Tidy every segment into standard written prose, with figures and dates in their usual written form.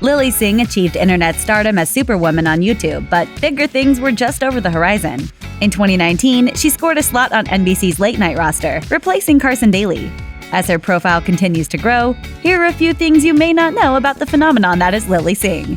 Lilly Singh achieved internet stardom as Superwoman on YouTube, but bigger things were just over the horizon. In 2019, she scored a slot on NBC's late-night roster, replacing Carson Daly. As her profile continues to grow, here are a few things you may not know about the phenomenon that is Lilly Singh.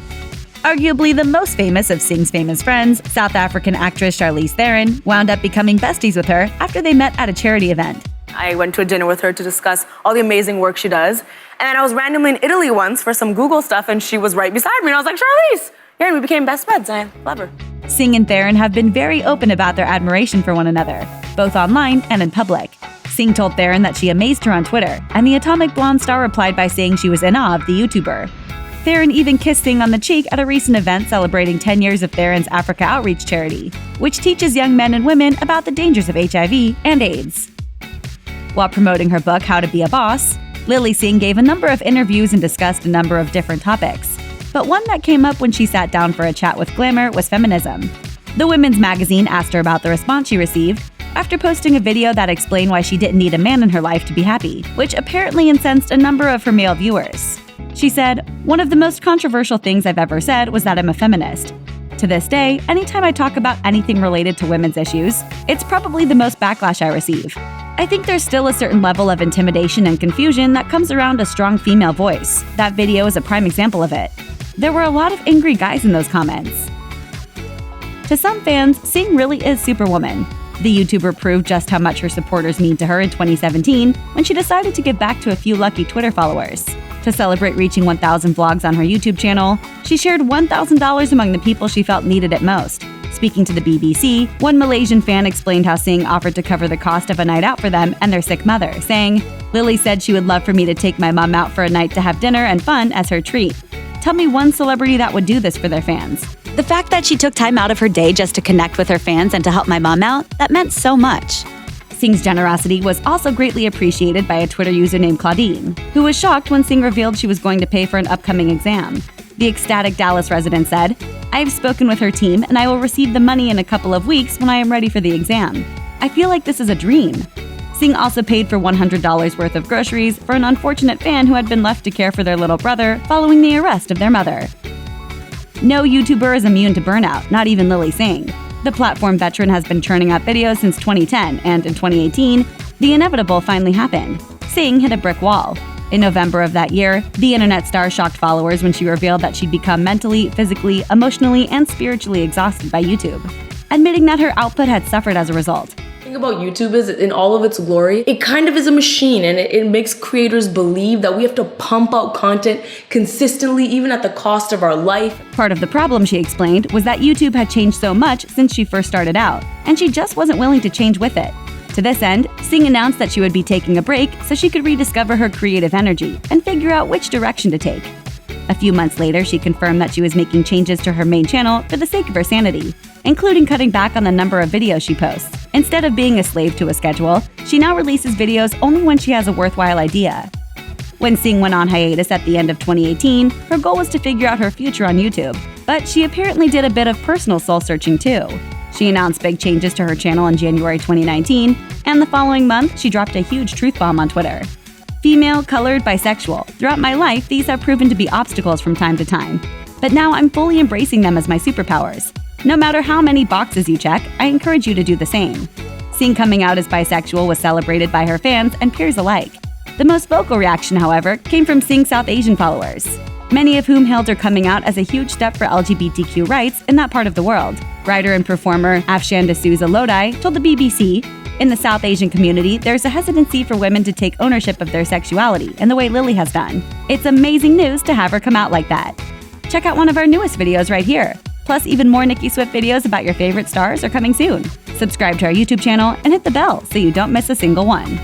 Arguably the most famous of Singh's famous friends, South African actress Charlize Theron, wound up becoming besties with her after they met at a charity event. I went to a dinner with her to discuss all the amazing work she does. And I was randomly in Italy once for some Google stuff, and she was right beside me. And I was like, Charlize! Yeah, and we became best buds, and I love her. Singh and Theron have been very open about their admiration for one another, both online and in public. Singh told Theron that she amazed her on Twitter, and the Atomic Blonde star replied by saying she was in awe of the YouTuber. Theron even kissed Singh on the cheek at a recent event celebrating 10 years of Theron's Africa Outreach charity, which teaches young men and women about the dangers of HIV and AIDS. While promoting her book, How to Be a Boss, Lilly Singh gave a number of interviews and discussed a number of different topics. But one that came up when she sat down for a chat with Glamour was feminism. The women's magazine asked her about the response she received after posting a video that explained why she didn't need a man in her life to be happy, which apparently incensed a number of her male viewers. She said, "One of the most controversial things I've ever said was that I'm a feminist. To this day, anytime I talk about anything related to women's issues, it's probably the most backlash I receive. I think there's still a certain level of intimidation and confusion that comes around a strong female voice. That video is a prime example of it. There were a lot of angry guys in those comments." To some fans, Singh really is Superwoman. The YouTuber proved just how much her supporters mean to her in 2017 when she decided to give back to a few lucky Twitter followers. To celebrate reaching 1,000 vlogs on her YouTube channel, she shared $1,000 among the people she felt needed it most. Speaking to the BBC, one Malaysian fan explained how Singh offered to cover the cost of a night out for them and their sick mother, saying, "Lilly said she would love for me to take my mom out for a night to have dinner and fun as her treat. Tell me one celebrity that would do this for their fans. The fact that she took time out of her day just to connect with her fans and to help my mom out, that meant so much." Singh's generosity was also greatly appreciated by a Twitter user named Claudine, who was shocked when Singh revealed she was going to pay for an upcoming exam. The ecstatic Dallas resident said, "I have spoken with her team and I will receive the money in a couple of weeks when I am ready for the exam. I feel like this is a dream." Singh also paid for $100 worth of groceries for an unfortunate fan who had been left to care for their little brother following the arrest of their mother. No YouTuber is immune to burnout, not even Lilly Singh. The platform veteran has been churning out videos since 2010, and in 2018, the inevitable finally happened. Singh hit a brick wall. In November of that year, the internet star shocked followers when she revealed that she'd become mentally, physically, emotionally, and spiritually exhausted by YouTube, admitting that her output had suffered as a result. The thing about YouTube is, in all of its glory, it kind of is a machine, and it makes creators believe that we have to pump out content consistently, even at the cost of our life. Part of the problem, she explained, was that YouTube had changed so much since she first started out, and she just wasn't willing to change with it. To this end, Singh announced that she would be taking a break so she could rediscover her creative energy and figure out which direction to take. A few months later, she confirmed that she was making changes to her main channel for the sake of her sanity, including cutting back on the number of videos she posts. Instead of being a slave to a schedule, she now releases videos only when she has a worthwhile idea. When Singh went on hiatus at the end of 2018, her goal was to figure out her future on YouTube, but she apparently did a bit of personal soul-searching too. She announced big changes to her channel in January 2019, and the following month, she dropped a huge truth bomb on Twitter. "Female, colored, bisexual. Throughout my life, these have proven to be obstacles from time to time. But now I'm fully embracing them as my superpowers. No matter how many boxes you check, I encourage you to do the same." Singh coming out as bisexual was celebrated by her fans and peers alike. The most vocal reaction, however, came from Singh's South Asian followers, many of whom hailed her coming out as a huge step for LGBTQ rights in that part of the world. Writer and performer Afshan D'Souza Lodi told the BBC, "In the South Asian community, there's a hesitancy for women to take ownership of their sexuality in the way Lilly has done. It's amazing news to have her come out like that." Check out one of our newest videos right here. Plus, even more Nicki Swift videos about your favorite stars are coming soon. Subscribe to our YouTube channel and hit the bell so you don't miss a single one.